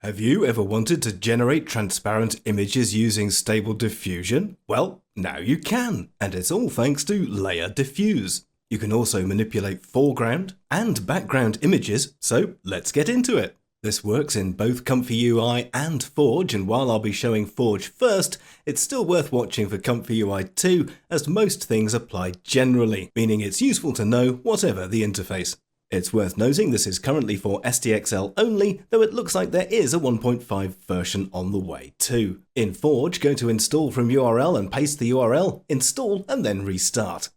Have you ever wanted to generate transparent images using Stable Diffusion? Well, now you can, and it's all thanks to Layer Diffuse. You can also manipulate foreground and background images, so let's get into it. This works in both ComfyUI and Forge, and while I'll be showing Forge first, it's still worth watching for ComfyUI too, as most things apply generally, meaning it's useful to know whatever the interface. It's worth noting this is currently for SDXL only, though it looks like there is a 1.5 version on the way too. In Forge, go to Install from URL and paste the URL, install and then restart.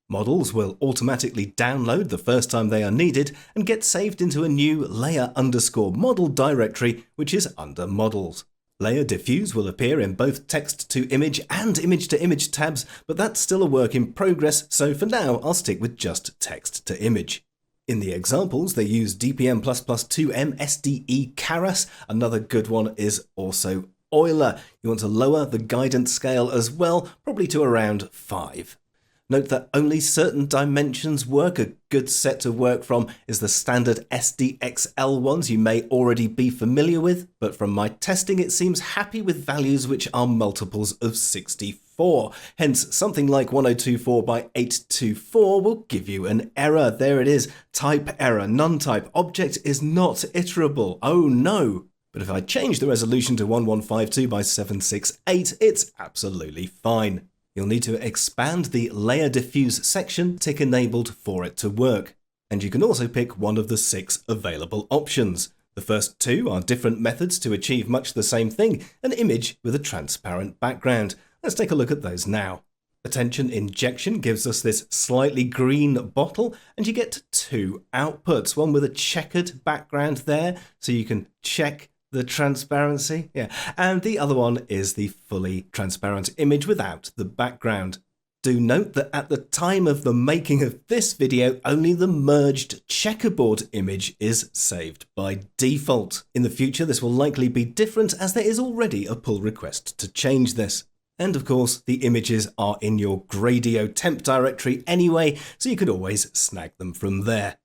Models will automatically download the first time they are needed and get saved into a new layer_model directory, which is under Models. Layer Diffuse will appear in both text-to-image and image-to-image tabs, but that's still a work in progress, so for now I'll stick with just text-to-image. In the examples, they use DPM++2M SDE Keras. Another good one is also Euler. You want to lower the guidance scale as well, probably to around 5. Note that only certain dimensions work. A good set to work from is the standard SDXL ones you may already be familiar with, but from my testing it seems happy with values which are multiples of 64. Hence, something like 1024 by 824 will give you an error. There it is, type error, non-type, object is not iterable. Oh no! But if I change the resolution to 1152 by 768, it's absolutely fine. You'll need to expand the Layer Diffuse section, tick enabled for it to work. And you can also pick one of the 6 available options. The first 2 are different methods to achieve much the same thing, an image with a transparent background. Let's take a look at those now. Attention injection gives us this slightly green bottle, and you get 2 outputs, one with a checkered background there, so you can check the transparency, and the other one is the fully transparent image without the background. Do note that at the time of the making of this video, only the merged checkerboard image is saved by default. In the future, this will likely be different as there is already a pull request to change this. And of course, the images are in your Gradio temp directory anyway, so you could always snag them from there.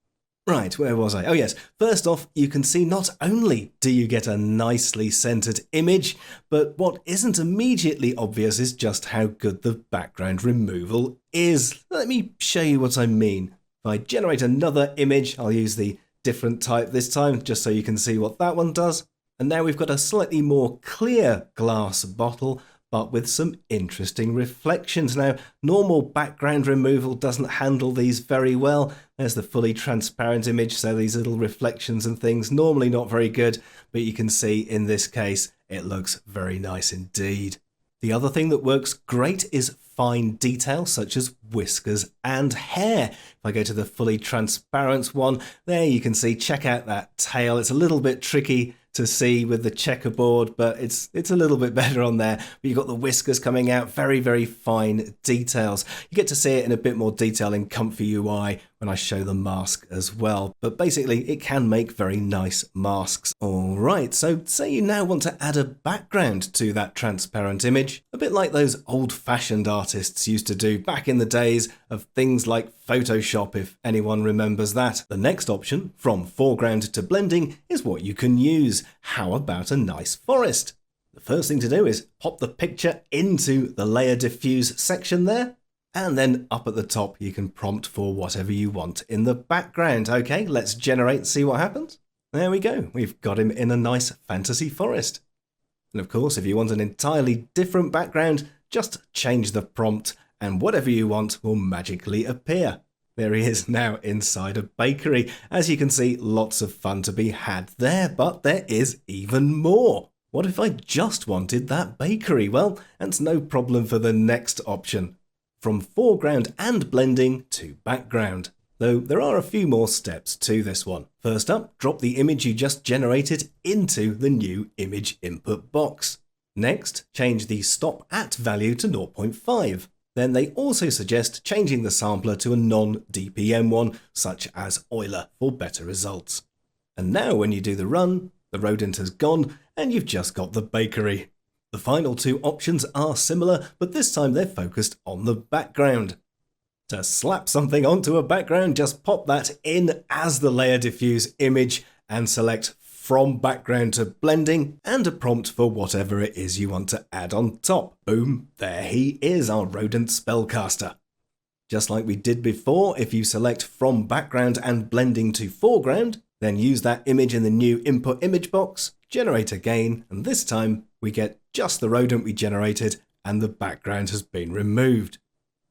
Right, where was I? Oh yes, first off, you can see not only do you get a nicely centered image, but what isn't immediately obvious is just how good the background removal is. Let me show you what I mean. If I generate another image, I'll use the different type this time, just so you can see what that one does. And now we've got a slightly more clear glass bottle, but with some interesting reflections. Now, normal background removal doesn't handle these very well. There's the fully transparent image, so these little reflections and things, normally not very good, but you can see in this case, it looks very nice indeed. The other thing that works great is fine detail, such as whiskers and hair. If I go to the fully transparent one, there you can see, check out that tail. It's a little bit tricky to see with the checkerboard, but it's a little bit better on there. But you've got the whiskers coming out, very, very fine details. You get to see it in a bit more detail in ComfyUI when I show the mask as well. But basically, it can make very nice masks. All right, so say you now want to add a background to that transparent image, a bit like those old-fashioned artists used to do back in the days of things like Photoshop, if anyone remembers that. The next option, from foreground to blending, is what you can use. How about a nice forest? The first thing to do is pop the picture into the Layer Diffuse section there, and then up at the top you can prompt for whatever you want in the background. Okay, let's generate and see what happens. There we go, we've got him in a nice fantasy forest. And of course, if you want an entirely different background, just change the prompt and whatever you want will magically appear. There he is now inside a bakery. As you can see, lots of fun to be had there, but there is even more. What if I just wanted that bakery? Well, that's no problem for the next option. From foreground and blending to background. Though there are a few more steps to this one. First up, drop the image you just generated into the new image input box. Next, change the stop at value to 0.5. Then they also suggest changing the sampler to a non-DPM one, such as Euler, for better results. And now when you do the run, the rodent has gone and you've just got the bakery. The final 2 options are similar, but this time they're focused on the background. To slap something onto a background, just pop that in as the Layer Diffuse image and select from background to blending, and a prompt for whatever it is you want to add on top. Boom, there he is, our rodent spellcaster. Just like we did before, if you select from background and blending to foreground, then use that image in the new input image box, generate again, and this time we get just the rodent we generated and the background has been removed.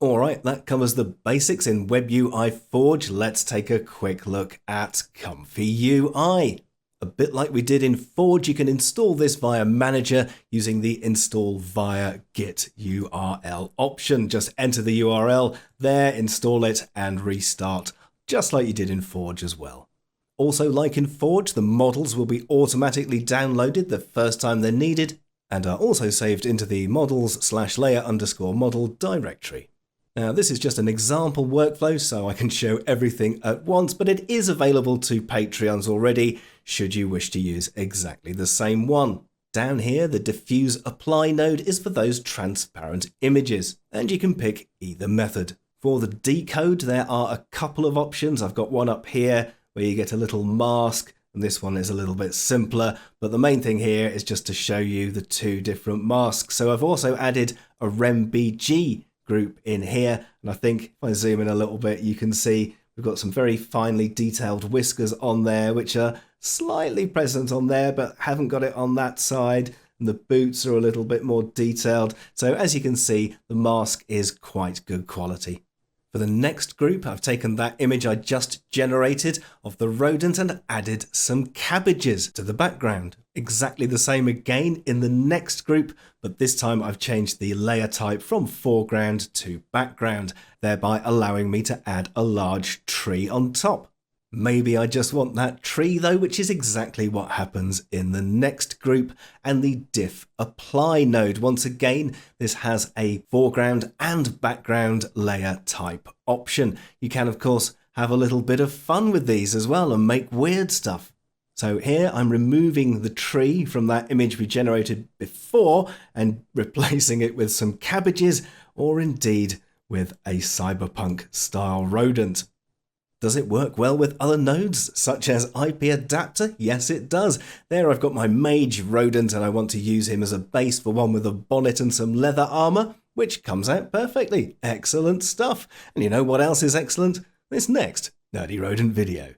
Alright, that covers the basics in WebUI Forge. Let's take a quick look at ComfyUI. A bit like we did in Forge, you can install this via Manager using the Install via Git URL option. Just enter the URL there, install it, and restart, just like you did in Forge as well. Also, like in Forge, the models will be automatically downloaded the first time they're needed, and are also saved into the models/layer_model directory. Now, this is just an example workflow, so I can show everything at once, but it is available to Patreons already, should you wish to use exactly the same one. Down here, the Diffuse Apply node is for those transparent images, and you can pick either method. For the decode, there are a couple of options. I've got one up here where you get a little mask, and this one is a little bit simpler, but the main thing here is just to show you the two different masks. So I've also added a RemBG group in here, and I think if I zoom in a little bit, you can see we've got some very finely detailed whiskers on there, which are slightly present on there, but haven't got it on that side, and the boots are a little bit more detailed. So as you can see, the mask is quite good quality. For the next group, I've taken that image I just generated of the rodent and added some cabbages to the background. Exactly the same again in the next group, but this time I've changed the layer type from foreground to background, thereby allowing me to add a large tree on top. Maybe I just want that tree though, which is exactly what happens in the next group. And the Diff Apply node, once again, this has a foreground and background layer type option. You can, of course, have a little bit of fun with these as well and make weird stuff. So here I'm removing the tree from that image we generated before and replacing it with some cabbages, or indeed with a cyberpunk style rodent. Does it work well with other nodes, such as IP Adapter? Yes, it does. There I've got my mage rodent and I want to use him as a base for one with a bonnet and some leather armor, which comes out perfectly. Excellent stuff. And you know what else is excellent? This next Nerdy Rodent video.